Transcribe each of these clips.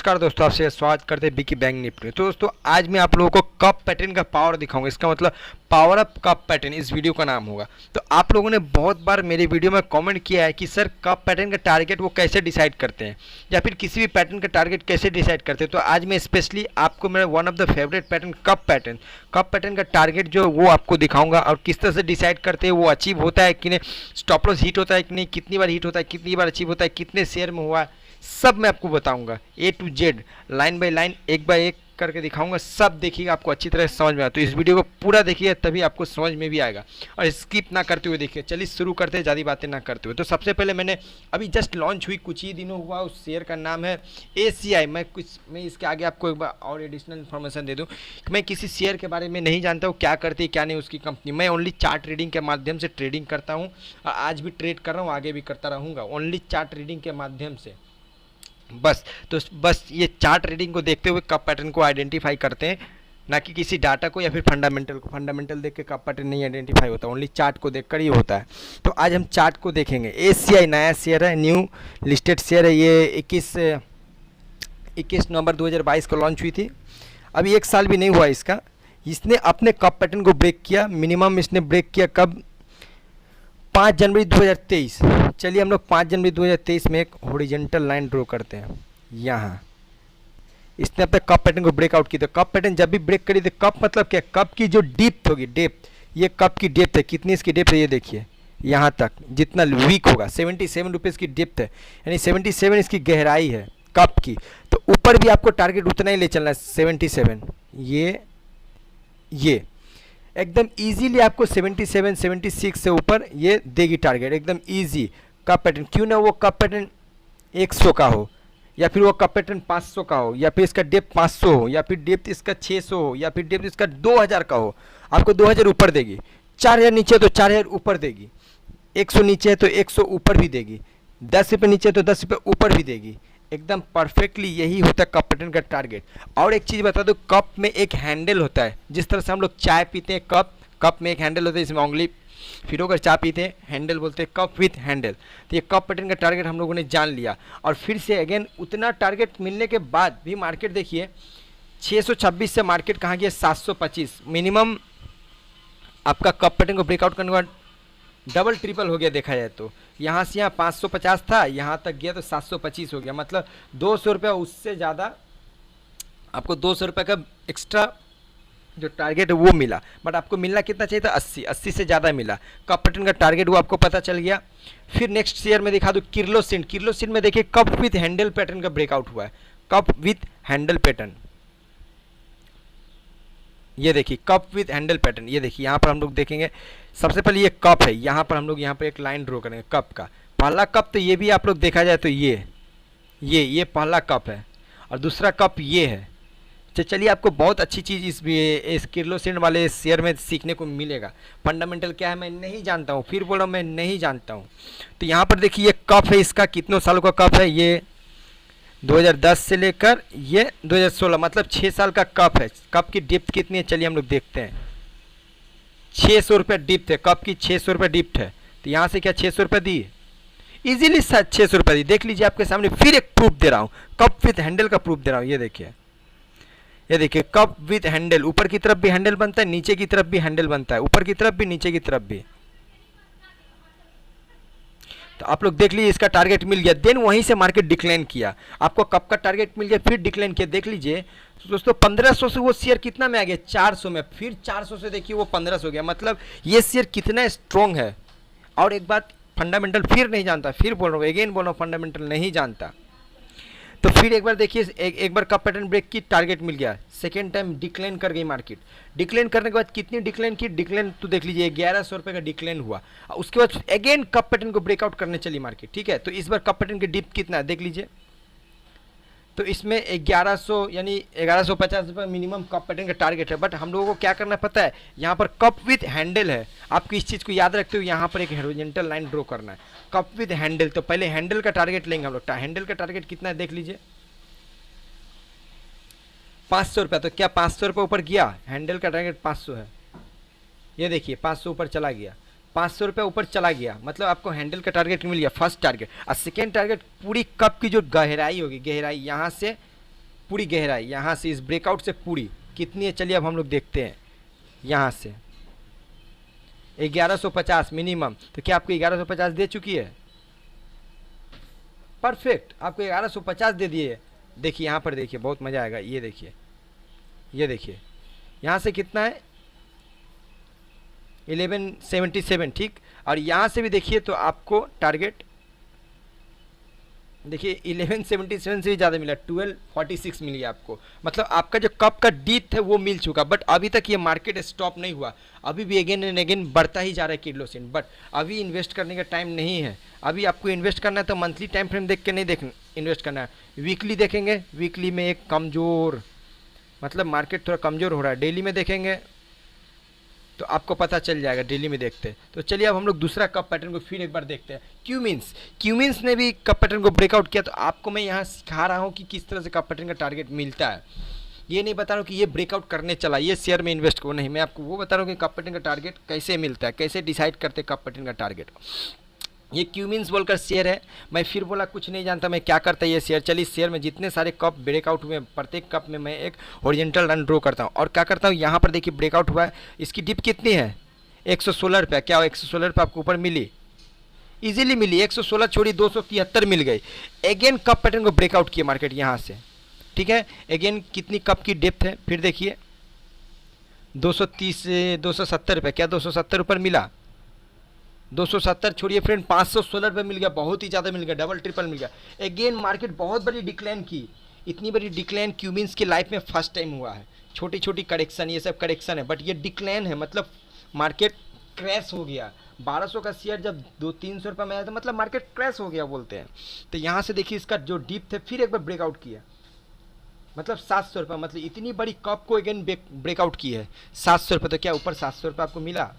नमस्कार दोस्तों, आपसे स्वागत करते हैं बिकी बैंक निफ्टी। तो दोस्तों आज मैं आप लोगों को कप पैटर्न का पावर दिखाऊंगा। इसका मतलब पावर अप कप पैटर्न इस वीडियो का नाम होगा। तो आप लोगों ने बहुत बार मेरे वीडियो में कमेंट किया है कि सर कप पैटर्न का टारगेट वो कैसे डिसाइड करते हैं या फिर किसी भी पैटर्न का टारगेट कैसे डिसाइड करते हैं। तो आज मैं स्पेशली आपको मेरा one of the favourite pattern cup pattern का टारगेट जो वो आपको दिखाऊंगा और किस तरह से डिसाइड करते हैं, वो अचीव होता है कि नहीं, स्टॉप लॉस हिट होता है कि नहीं, कितनी बार हिट होता है, कितनी बार अचीव होता है, कितने शेयर में हुआ है, सब मैं आपको बताऊंगा। A to Z line by line एक बाय एक करके दिखाऊंगा। सब देखिएगा, आपको अच्छी तरह से समझ में आए। तो इस वीडियो को पूरा देखिए, तभी आपको समझ में भी आएगा और स्किप ना करते हुए देखिए। चलिए शुरू करते हैं, ज़्यादा बातें ना करते हुए। तो सबसे पहले मैंने अभी जस्ट लॉन्च हुई, कुछ ही दिनों हुआ, उस शेयर का नाम है ACI। मैं इसके आगे आपको एक बार और एडिशनल इन्फॉर्मेशन दे दूँ। मैं किसी शेयर के बारे में नहीं जानता हूँ, क्या करती है क्या नहीं उसकी कंपनी। मैं ओनली चार्ट रीडिंग के माध्यम से ट्रेडिंग करता हूँ और आज भी ट्रेड कर रहा हूँ, आगे भी करता रहूँगा, ओनली चार्ट रीडिंग के माध्यम से। बस ये चार्ट रीडिंग को देखते हुए कप पैटर्न को आइडेंटिफाई करते हैं, ना कि किसी डाटा को या फिर फंडामेंटल को। फंडामेंटल देख के कप पैटर्न नहीं आइडेंटिफाई होता, ओनली चार्ट को देखकर ही होता है। तो आज हम चार्ट को देखेंगे। ACI नया शेयर है, न्यू लिस्टेड शेयर है। ये 21 नवंबर 2022 को लॉन्च हुई थी। अभी 1 साल भी नहीं हुआ इसका। इसने अपने कप पैटर्न को ब्रेक किया। मिनिमम इसने ब्रेक किया कब? 5 जनवरी 2023। चलिए हम लोग 5 जनवरी 2023 में एक हॉरिजॉन्टल लाइन ड्रॉ करते हैं। यहाँ इसने अपने कप पैटर्न को ब्रेकआउट की। तो कप पैटर्न जब भी ब्रेक करी, तो कप मतलब क्या? कप की जो डेप्थ होगी, डेप्थ, ये कप की डेप्थ है। कितनी इसकी डेप्थ है ये देखिए, यहाँ तक जितना वीक होगा 77 रुपीज़ की डेप्थ है, यानी 77 इसकी गहराई है कप की। तो ऊपर भी आपको टारगेट उतना ही ले चलना है, 77। ये एकदम इजीली आपको 77 76 से ऊपर ये देगी टारगेट, एकदम इजी कप पैटर्न। क्यों ना वो कप पैटर्न 100 का हो, या फिर वो कप पैटर्न 500 का हो, या फिर इसका डेप्थ 500 हो, या फिर डेप्थ इसका 600 हो, या फिर डेप्थ इसका 2000 का हो, आपको 2000 ऊपर देगी। 4000 नीचे है तो 4000 ऊपर देगी। 100 नीचे है तो 100 ऊपर भी देगी। 10 रुपये नीचे है तो 10 रुपये ऊपर भी देगी। एकदम परफेक्टली यही होता है कप पैटर्न का टारगेट। और एक चीज़ बता दो, कप में एक हैंडल होता है। जिस तरह से हम लोग चाय पीते हैं, कप में एक हैंडल होता है, इसमें उंगली फिरोकर चाय पीते हैं, हैंडल बोलते हैं, कप विथ हैंडल। तो ये कप पैटर्न का टारगेट हम लोगों ने जान लिया। और फिर से अगेन उतना टारगेट मिलने के बाद भी मार्केट देखिए 626 से मार्केट कहाँ गया? 725। मिनिमम आपका कप पैटर्न को ब्रेकआउट करने के बाद डबल ट्रिपल हो गया देखा जाए तो। यहाँ से यहाँ 550 था, यहाँ तक गया तो 725 हो गया। मतलब 200 रुपये उससे ज़्यादा आपको 200 रुपये का एक्स्ट्रा जो टारगेट है वो मिला। बट आपको मिलना कितना चाहिए था? 80 से ज़्यादा मिला। कप पैटर्न का टारगेट वो आपको पता चल गया। फिर नेक्स्ट शेयर में दिखा दूँ, किर्लोसिन में देखिए कप विथ हैंडल पैटर्न का ब्रेकआउट हुआ है। कप विथ हैंडल पैटर्न, ये देखिए कप विथ हैंडल पैटर्न। ये देखिए यहाँ पर हम लोग देखेंगे, सबसे पहले ये कप है, यहाँ पर हम लोग यहाँ पर एक लाइन ड्रॉ करेंगे कप का। पहला कप तो ये भी आप लोग देखा जाए तो ये पहला कप है और दूसरा कप ये है। तो चलिए आपको बहुत अच्छी चीज़ इस किर्लोसिन वाले शेयर में सीखने को मिलेगा। फंडामेंटल क्या है मैं नहीं जानता हूँ, फिर बोल रहा हूँ मैं नहीं जानता हूँ। तो यहाँ पर देखिए ये कप है, इसका कितनों सालों का कप है? ये 2010 से लेकर ये 2016, मतलब 6 साल का कप है। कप की डिप्थ कितनी है चलिए हम लोग देखते हैं। 600 रुपये डिप्थ है कप की, 600 रुपये डिप्थ है। तो यहाँ से क्या 600 रुपये दी? इजीली 600 रुपये दी। देख लीजिए आपके सामने, फिर एक प्रूफ दे रहा हूँ, कप विथ हैंडल का प्रूफ दे रहा हूँ। ये देखिए कप विथ हैंडल, ऊपर की तरफ भी हैंडल बनता है, नीचे की तरफ भी हैंडल बनता है, ऊपर की तरफ भी नीचे की तरफ भी। तो आप लोग देख लीजिए इसका टारगेट मिल गया। देन वहीं से मार्केट डिक्लाइन किया, आपको कप का टारगेट मिल गया, फिर डिक्लाइन किया। देख लीजिए तो दोस्तों 1500 से वो शेयर कितना में आ गया? 400 में। फिर 400 से देखिए वो 1500 हो गया। मतलब ये शेयर कितना स्ट्रॉन्ग है। और एक बात, फंडामेंटल फिर नहीं जानता, फिर बोल रहा हूँ, अगेन बोल रहा हूँ, फंडामेंटल नहीं जानता तो फिर एक बार देखिए, एक बार कप पैटर्न ब्रेक की, टारगेट मिल गया। सेकेंड टाइम डिक्लाइन कर गई मार्केट। डिक्लाइन करने के बाद कितनी डिक्लाइन की? डिक्लाइन तो देख लीजिए 1100 रुपये का डिक्लाइन हुआ। उसके बाद अगेन कप पैटर्न को ब्रेकआउट करने चली मार्केट, ठीक है। तो इस बार कप पैटर्न की डिप कितना है देख लीजिए। तो इसमें 1100 यानी 1150 रुपये मिनिमम कप पैटर्न का टारगेट है। बट हम लोगों को क्या करना पता है, यहाँ पर कप विथ हैंडल है। आपको इस चीज़ को याद रखते हुए यहाँ पर एक हॉरिजॉन्टल लाइन ड्रॉ करना है, कप विथ हैंडल। तो पहले हैंडल का टारगेट लेंगे हम लोग। हैंडल का टारगेट कितना है देख लीजिए, 500 रुपये। तो क्या 500 रुपये ऊपर गया? हैंडल का टारगेट 500 है। ये देखिए 500 ऊपर चला गया, 500 रुपये ऊपर चला गया। मतलब आपको हैंडल का टारगेट मिल गया, फर्स्ट टारगेट। और सेकेंड टारगेट पूरी कप की जो गहराई होगी, गहराई यहाँ से पूरी गहराई यहाँ से इस ब्रेकआउट से पूरी कितनी है, चलिए अब हम लोग देखते हैं। यहाँ से 1150 मिनिमम, तो क्या आपको 1150 दे चुकी है? परफेक्ट, आपको 1150 दे दिए। देखिए यहाँ पर देखिए, बहुत मज़ा आएगा। ये देखिए, ये देखिए यहाँ से कितना है 1177, ठीक। और यहाँ से भी देखिए तो आपको टारगेट देखिए 1177 से भी ज़्यादा मिला, 1246 मिली आपको। मतलब आपका जो कप का डीप है वो मिल चुका, बट अभी तक ये मार्केट स्टॉप नहीं हुआ, अभी भी अगेन एंड अगेन बढ़ता ही जा रहा है किर्लोस्कर। बट अभी इन्वेस्ट करने का टाइम नहीं है। अभी आपको इन्वेस्ट करना है तो मंथली टाइम फ्रेम देख के नहीं इन्वेस्ट करना है, वीकली देखेंगे। वीकली में एक कमज़ोर, मतलब मार्केट थोड़ा कमज़ोर हो रहा है। डेली में देखेंगे तो आपको पता चल जाएगा, डेली में देखते हैं। तो चलिए अब हम लोग दूसरा कप पैटर्न को फिर एक बार देखते हैं। क्यूमिंस ने भी कप पैटर्न को ब्रेकआउट किया। तो आपको मैं यहाँ सिखा रहा हूँ कि किस तरह से कप पैटर्न का टारगेट मिलता है। ये नहीं बता रहा हूँ कि ये ब्रेकआउट करने चला, ये शेयर में इन्वेस्ट करो, नहीं। मैं आपको वो बता रहा हूँ कि कप पैटर्न का टारगेट कैसे मिलता है, कैसे डिसाइड करते हैं कप पैटर्न का टारगेट। ये क्यूमिंस बोलकर शेयर है। मैं फिर बोला कुछ नहीं जानता मैं क्या करता है ये शेयर। चलिए, शेयर में जितने सारे कप ब्रेकआउट हुए, प्रत्येक कप में मैं एक हॉरिजॉन्टल रन ड्रॉ करता हूँ। और क्या करता हूँ, यहाँ पर देखिए ब्रेकआउट हुआ है, इसकी डिप कितनी है 116 रुपये। क्या 116 रुपये आपको ऊपर मिली, इजीली मिली। 116 छोड़ी 273 मिल गई। अगेन कप पैटर्न को ब्रेकआउट किया मार्केट यहाँ से, ठीक है। अगेन कितनी कप की डेप्थ है, फिर देखिए 230 270 रुपये। क्या 270 ऊपर मिला, 270 छोड़िए फ्रेंड, 516 रुपये मिल गया। बहुत ही ज़्यादा मिल गया, डबल ट्रिपल मिल गया। अगेन मार्केट बहुत बड़ी डिक्लाइन की। इतनी बड़ी डिक्लाइन क्यूमिंस की लाइफ में फर्स्ट टाइम हुआ है। छोटी छोटी करेक्शन, ये सब करेक्शन है, बट ये डिक्लाइन है, मतलब मार्केट क्रैश हो गया। 1200 का शेयर जब 200-300 रुपये में आया तो मतलब मार्केट क्रैश हो गया बोलते हैं। तो यहाँ से देखिए इसका जो डीप थे फिर एक बार ब्रेकआउट किया, मतलब 700 रुपये। मतलब इतनी बड़ी कप को अगेन ब्रेकआउट की है 700 रुपये। तो क्या ऊपर 700 रुपये आपको मिला?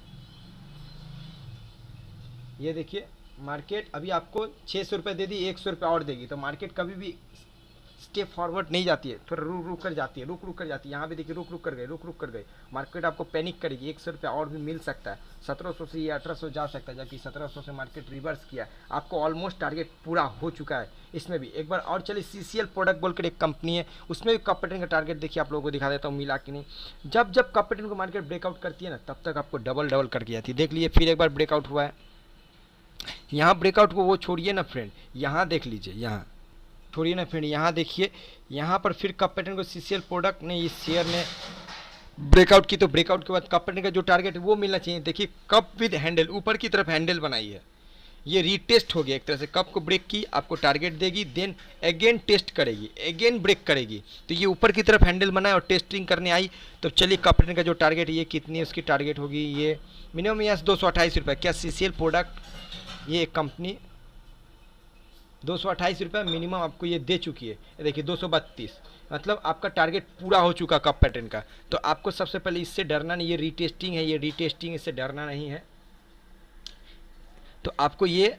ये देखिए मार्केट अभी आपको 600 रुपये दे दी, 100 रुपये और देगी। तो मार्केट कभी भी स्टेप फॉरवर्ड नहीं जाती है, थोड़ा रुक कर जाती है, रुक कर जाती है। यहाँ भी देखिए रुक कर गई। मार्केट आपको पैनिक करेगी, 100 रुपये और भी मिल सकता है। 1700 से ये 1800 जा सकता है, जबकि 1700 से मार्केट रिवर्स किया। आपको ऑलमोस्ट टारगेट पूरा हो चुका है इसमें भी। एक बार और चलिए, CCL प्रोडक्ट बोलकर एक कंपनी है, उसमें भी कप पैटर्न का टारगेट देखिए, आप लोगों को दिखा देता हूँ मिला कि नहीं। जब जब कप पैटर्न को मार्केट ब्रेकआउट करती है ना, तब तक आपको डबल करके जाती है। देख लीजिए फिर एक बार ब्रेकआउट हुआ है। यहाँ ब्रेकआउट को वो छोड़िए ना फ्रेंड, यहाँ देख लीजिए, यहाँ छोड़िए ना फ्रेंड, यहाँ देखिए। यहाँ पर फिर कप पैटर्न को CCL प्रोडक्ट ने इस शेयर ने ब्रेकआउट की। तो ब्रेकआउट के बाद कप पैटर्न का जो टारगेट है वो मिलना चाहिए। देखिए कप विद हैंडल, ऊपर की तरफ हैंडल बनाई है। ये रीटेस्ट हो गया एक तरह से, कप को ब्रेक की, आपको टारगेट देगी, देन अगेन टेस्ट करेगी, अगेन ब्रेक करेगी। तो ये ऊपर की तरफ हैंडल बनाए और टेस्टिंग करने आई। तो चलिए कप पैटर्न का जो टारगेट है ये कितनी है, उसकी टारगेट होगी ये मिनिमम यहाँ 228 रुपये। क्या CCL प्रोडक्ट ये एक कंपनी 228 रुपये मिनिमम आपको ये दे चुकी है। देखिए 232, मतलब आपका टारगेट पूरा हो चुका कप पैटर्न का। तो आपको सबसे पहले इससे डरना नहीं, ये रीटेस्टिंग है, ये रीटेस्टिंग, इससे डरना नहीं है। तो आपको ये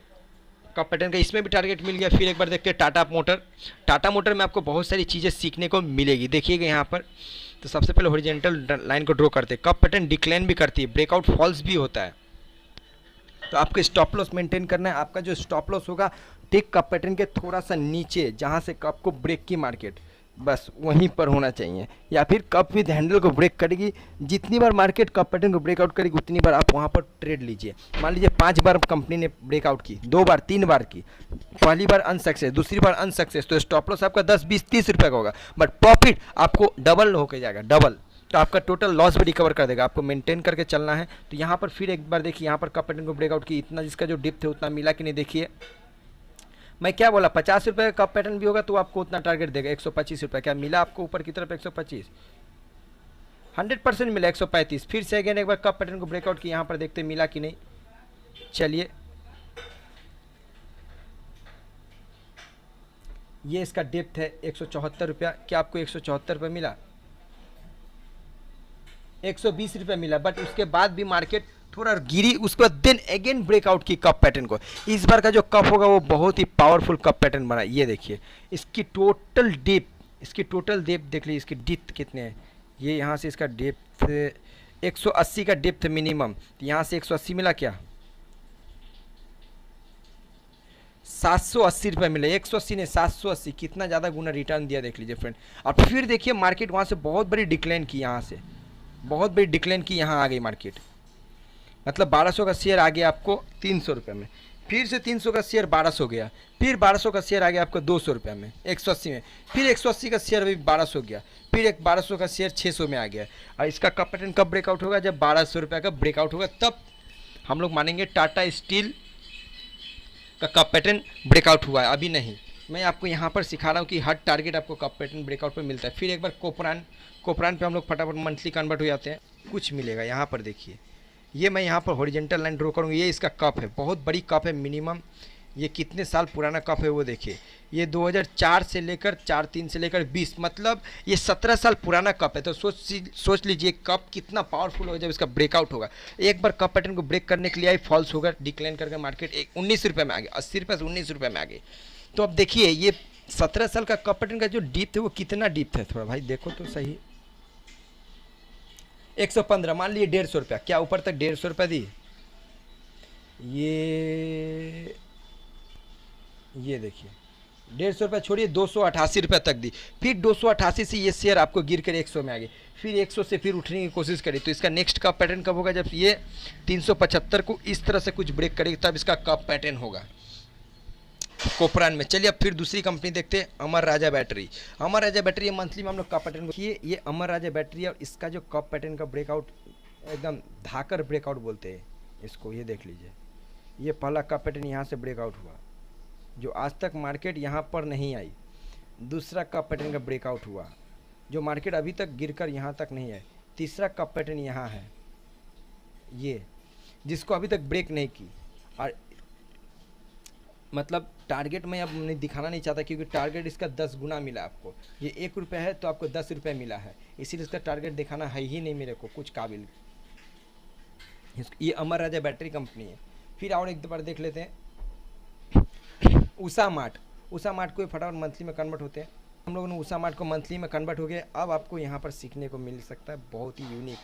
कप पैटर्न का इसमें भी टारगेट मिल गया। फिर एक बार देखते हैं टाटा मोटर में आपको बहुत सारी चीज़ें सीखने को मिलेगी। देखिएगा यहाँ पर, तो सबसे पहले हॉरिजॉन्टल लाइन को ड्रॉ करते हैं। कप पैटर्न डिक्लाइन भी करती है, ब्रेकआउट फॉल्स भी होता है। तो आपको स्टॉप लॉस मेंटेन करना है। आपका जो स्टॉप लॉस होगा टिक कप पैटर्न के थोड़ा सा नीचे, जहां से कप को ब्रेक की मार्केट, बस वहीं पर होना चाहिए। या फिर कप विद हैंडल को ब्रेक करेगी, जितनी बार मार्केट कप पैटर्न को ब्रेकआउट करेगी उतनी बार आप वहां पर ट्रेड लीजिए। मान लीजिए 5 बार कंपनी ने ब्रेकआउट की, 2 बार 3 बार की, पहली बार अनसक्सेस, दूसरी बार अनसक्सेस, तो स्टॉप लॉस आपका 10 20 30 रुपये का होगा, बट प्रॉफिट आपको डबल होकर जाएगा, डबल। तो आपका टोटल लॉस भी रिकवर कर देगा। आपको मेंटेन करके चलना है। तो यहाँ पर फिर एक बार देखिए, यहाँ पर कप पैटर्न को ब्रेकआउट की, इतना जिसका जो डिप थे उतना मिला कि नहीं। देखिए मैं क्या बोला, 50 रुपये का कप पैटर्न भी होगा तो आपको उतना टारगेट देगा, 125 रुपये। क्या मिला आपको ऊपर की तरफ 125? 100% मिला 135। फिर से अगेन एक बार कप पैटर्न को ब्रेकआउट की, यहाँ पर देखते मिला कि नहीं। चलिए ये इसका डेप्थ है 174 रुपया। क्या आपको 174 रुपये मिला? 120 रुपये मिला, बट उसके बाद भी मार्केट थोड़ा गिरी। उसके बाद देन अगेन ब्रेकआउट की कप पैटर्न को। इस बार का जो कप होगा वो बहुत ही पावरफुल कप पैटर्न बना। ये देखिए इसकी टोटल डेप्थ देख लीजिए, इसकी डेप्थ कितने हैं। ये यहाँ से इसका डेप्थ 180 का डेप्थ मिनिमम, तो यहाँ से 180 मिला क्या, 780 रुपये मिले, 180 ने 780, कितना ज़्यादा गुना रिटर्न दिया देख लीजिए फ्रेंड। और फिर देखिए मार्केट वहाँ से बहुत बड़ी डिक्लाइन की, यहाँ से बहुत बड़ी डिक्लाइन की, यहाँ आ गई मार्केट, मतलब 1200 का शेयर आ गया आपको 300 रुपये में, फिर से 300 का शेयर 1200 गया, फिर 1200 का शेयर आ गया आपको 200 रुपये में, 180 में, फिर 180 का शेयर अभी 1200 गया, फिर एक 1200 का शेयर 600 में आ गया। और इसका कब पैटर्न कब ब्रेकआउट होगा, जब 1200 रुपये का ब्रेकआउट होगा, तब हम लोग मानेंगे टाटा स्टील का कब पैटर्न ब्रेकआउट हुआ है, अभी नहीं। मैं आपको यहाँ पर सिखा रहा हूँ कि हर टारगेट आपको कब पैटर्न ब्रेकआउट पे मिलता है। फिर एक बार कोपरान पे हम लोग फटाफट मंथली कन्वर्ट हो जाते हैं, कुछ मिलेगा यहाँ पर देखिए। ये मैं यहाँ पर हॉरिजेंटल लाइन ड्रॉ करूँगी, ये इसका कप है, बहुत बड़ी कप है मिनिमम। ये कितने साल पुराना कप है वो देखिए, ये 2004 से लेकर 4-3 से लेकर 20, मतलब ये 17 साल पुराना कप है। तो सोच लीजिए कप कितना पावरफुल होगा जब इसका ब्रेकआउट होगा। एक बार कप पैटर्न को ब्रेक करने के लिए आई, फॉल्स होगा, डिक्लाइन करके मार्केट 19 रुपये में आ गया, 80 रुपये से 19 रुपये में आ गई। तो अब देखिए ये 17 साल का कप पैटर्न का जो डीप थे वो कितना डीप है, थोड़ा भाई देखो तो सही। 115, मान लीजिए 150 रुपया, क्या ऊपर तक 150 रुपया दी, ये देखिए 150 रुपया छोड़िए, 288 रुपये तक दी, फिर 288 से ये शेयर आपको गिर कर 100 में आ गई, फिर 100 से फिर उठने की कोशिश करी। तो इसका नेक्स्ट कप पैटर्न कब होगा, जब ये 375 को इस तरह से कुछ ब्रेक करेगी, तब इसका कप पैटर्न होगा कोपरान में। चलिए अब फिर दूसरी कंपनी देखते हैं, अमर राजा बैटरी। अमर राजा बैटरी ये मंथली में हम लोग कप पैटर्न को, ये अमर राजा बैटरी और इसका जो कप पैटर्न का ब्रेकआउट एकदम धाकर ब्रेकआउट बोलते हैं इसको, ये देख लीजिए। ये पहला कप पैटर्न यहाँ से ब्रेकआउट हुआ, जो आज तक मार्केट यहाँ पर नहीं आई। दूसरा कप पैटर्न का ब्रेकआउट हुआ, जो मार्केट अभी तक गिरकर यहाँ तक नहीं आई। तीसरा कप पैटर्न यहाँ है, ये जिसको अभी तक ब्रेक नहीं की। और मतलब टारगेट में अब नहीं दिखाना नहीं चाहता, क्योंकि टारगेट इसका 10 गुना मिला आपको। ये 1 रुपये है तो आपको 10 रुपये मिला है, इसीलिए इसका टारगेट दिखाना है ही नहीं मेरे को कुछ काबिल। ये अमर राजा बैटरी कंपनी है। फिर और एक बार देख लेते हैं उषा मार्ट। उषा मार्ट को फटाफट मंथली में कन्वर्ट होते हैं। हम लोगों ने उषा मार्ट को मंथली में कन्वर्ट हो गया। अब आपको यहाँ पर सीखने को मिल सकता है बहुत ही यूनिक।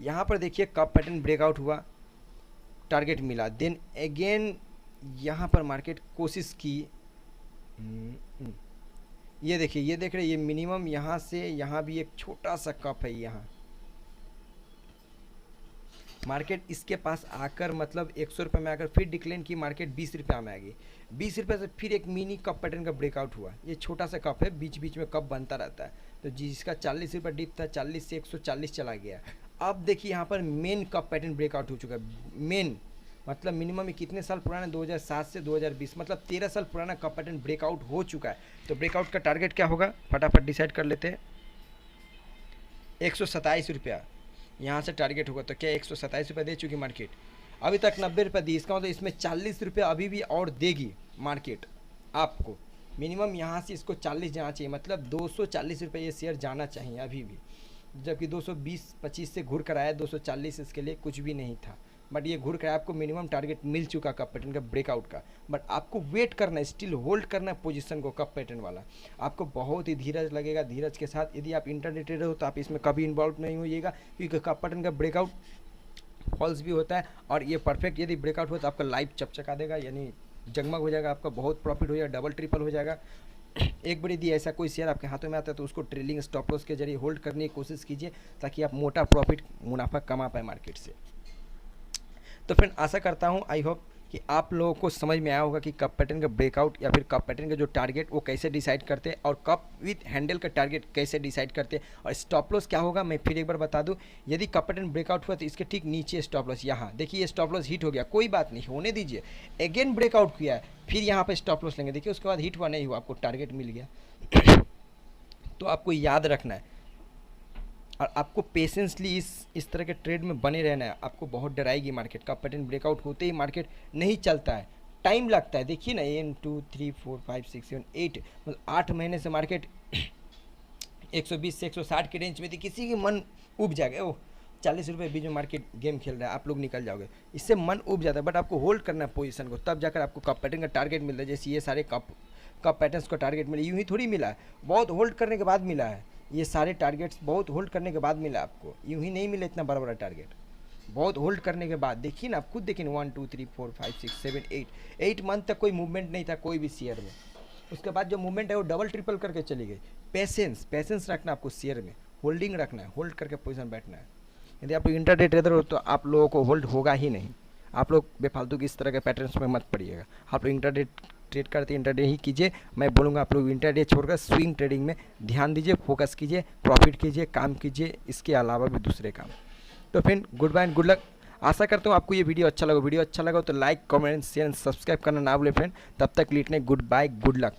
यहाँ पर देखिए कप पैटर्न ब्रेकआउट हुआ, टारगेट मिला, देन अगेन यहाँ पर मार्केट कोशिश की। ये देखिए, ये देख रहे हैं, ये मिनिमम यहाँ से यहाँ भी एक छोटा सा कप है। यहाँ मार्केट इसके पास आकर मतलब 100 रुपये में आकर फिर डिक्लाइन की, मार्केट 20 रुपये में आ गई। 20 रुपये से फिर एक मिनी कप पैटर्न का ब्रेकआउट हुआ। ये छोटा सा कप है, बीच बीच में कप बनता रहता है। तो जिसका 40 रुपये डिप था, 40 से 140 चला गया। अब देखिए यहाँ पर मेन कप पैटर्न ब्रेकआउट हो चुका है। मेन मतलब मिनिमम कितने साल पुराना, 2007 से 2020, मतलब 13 साल पुराना कप पैटर्न ब्रेकआउट हो चुका है। तो ब्रेकआउट का टारगेट क्या होगा, फटाफट डिसाइड कर लेते हैं। 127 रुपया यहाँ से टारगेट होगा। तो क्या 127 रुपये दे चुकी मार्केट, अभी तक 90 रुपये दी, इसका मतलब इसमें 40 रुपये अभी भी और देगी मार्केट आपको। मिनिमम यहाँ से इसको 40 जाना चाहिए, मतलब 240 रुपये ये शेयर जाना चाहिए अभी भी, जबकि 220-25 से घुर कर आया। 240 इसके लिए कुछ भी नहीं था, बट ये घुर कर आपको मिनिमम टारगेट मिल चुका कप पैटर्न का ब्रेकआउट का। बट आपको वेट करना है, स्टिल होल्ड करना है पोजीशन को कप पैटर्न वाला। आपको बहुत ही धीरज लगेगा। धीरज के साथ यदि आप इंटरनेट ट्रेडर हो तो आप इसमें कभी इन्वॉल्व नहीं होइएगा, क्योंकि कप पैटर्न का ब्रेकआउट फॉल्स भी होता है। और ये परफेक्ट यदि ब्रेकआउट हो तो आपका लाइफ चकचका देगा, यानी जगमग हो जाएगा, आपका बहुत प्रॉफिट हो जाएगा, डबल ट्रिपल हो जाएगा। एक बार यदि ऐसा कोई शेयर आपके हाथों में आता है तो उसको ट्रेलिंग स्टॉप लॉस के जरिए होल्ड करने की कोशिश कीजिए, ताकि आप मोटा प्रॉफिट मुनाफा कमा पाए मार्केट से। तो फ्रेंड आशा करता हूँ, आई होप कि आप लोगों को समझ में आया होगा कि कप पैटर्न का ब्रेकआउट या फिर कप पैटर्न का जो टारगेट वो कैसे डिसाइड करते हैं, और कप विथ हैंडल का टारगेट कैसे डिसाइड करते हैं, और स्टॉप लॉस क्या होगा। मैं फिर एक बार बता दूं, यदि कप पैटर्न ब्रेकआउट हुआ तो इसके ठीक नीचे स्टॉप लॉस, यहाँ देखिए ये स्टॉप लॉस हिट हो गया, कोई बात नहीं, होने दीजिए। अगेन ब्रेकआउट किया है, फिर यहाँ पर स्टॉप लॉस लेंगे, देखिए उसके बाद हिट हुआ नहीं हुआ, आपको टारगेट मिल गया। तो आपको याद रखना है और आपको पेशेंसली इस तरह के ट्रेड में बने रहना है। आपको बहुत डराएगी मार्केट। कप पैटर्न ब्रेकआउट होते ही मार्केट नहीं चलता है, टाइम लगता है। देखिए ना, 1 2 3 4 5 6 7 8 मतलब 8 महीने से मार्केट 120 से 160 के रेंज में थी। किसी की मन उब जाएगा, ओह 40 रुपये बीच में मार्केट गेम खेल रहा है, आप लोग निकल जाओगे, इससे मन उब जाता है। बट आपको होल्ड करना है पोजीशन को, तब जाकर आपको कप पैटर्न का टारगेट मिलता है। जैसे ये सारे कप पैटर्न्स को टारगेट मिले, यूँ ही थोड़ी मिला है, बहुत होल्ड करने के बाद मिला है। ये सारे टारगेट्स बहुत होल्ड करने के बाद मिला आपको, यूँ ही नहीं मिला इतना बड़ा बड़ा टारगेट। बहुत होल्ड करने के बाद देखिए ना, आप खुद देखिए 1 2 3 4 5 6 7 8 मंथ तक कोई मूवमेंट नहीं था कोई भी शेयर में। उसके बाद जो मूवमेंट है वो डबल ट्रिपल करके चली गई। पेशेंस रखना आपको शेयर में, होल्डिंग रखना है, होल्ड करके पोजीशन बैठना है। यदि आप इंटरडे ट्रेडर हो तो आप लोगों को होल्ड होगा ही नहीं। आप लोग बेफालतू की इस तरह के पैटर्न्स में मत पड़िएगा। आप लोग इंटरडे ट्रेड करते इंटरडे ही कीजिए। मैं बोलूँगा आप लोग इंटरडे छोड़कर स्विंग ट्रेडिंग में ध्यान दीजिए, फोकस कीजिए, प्रॉफिट कीजिए, काम कीजिए, इसके अलावा भी दूसरे काम। तो friend, good bye and good luck. आशा करता हूँ आपको ये वीडियो अच्छा लगा। वीडियो अच्छा लगा तो like, comment, share and subscribe करना ना भूलें फ्रेंड। तब तक लिखने गुड बाय, गुड लक।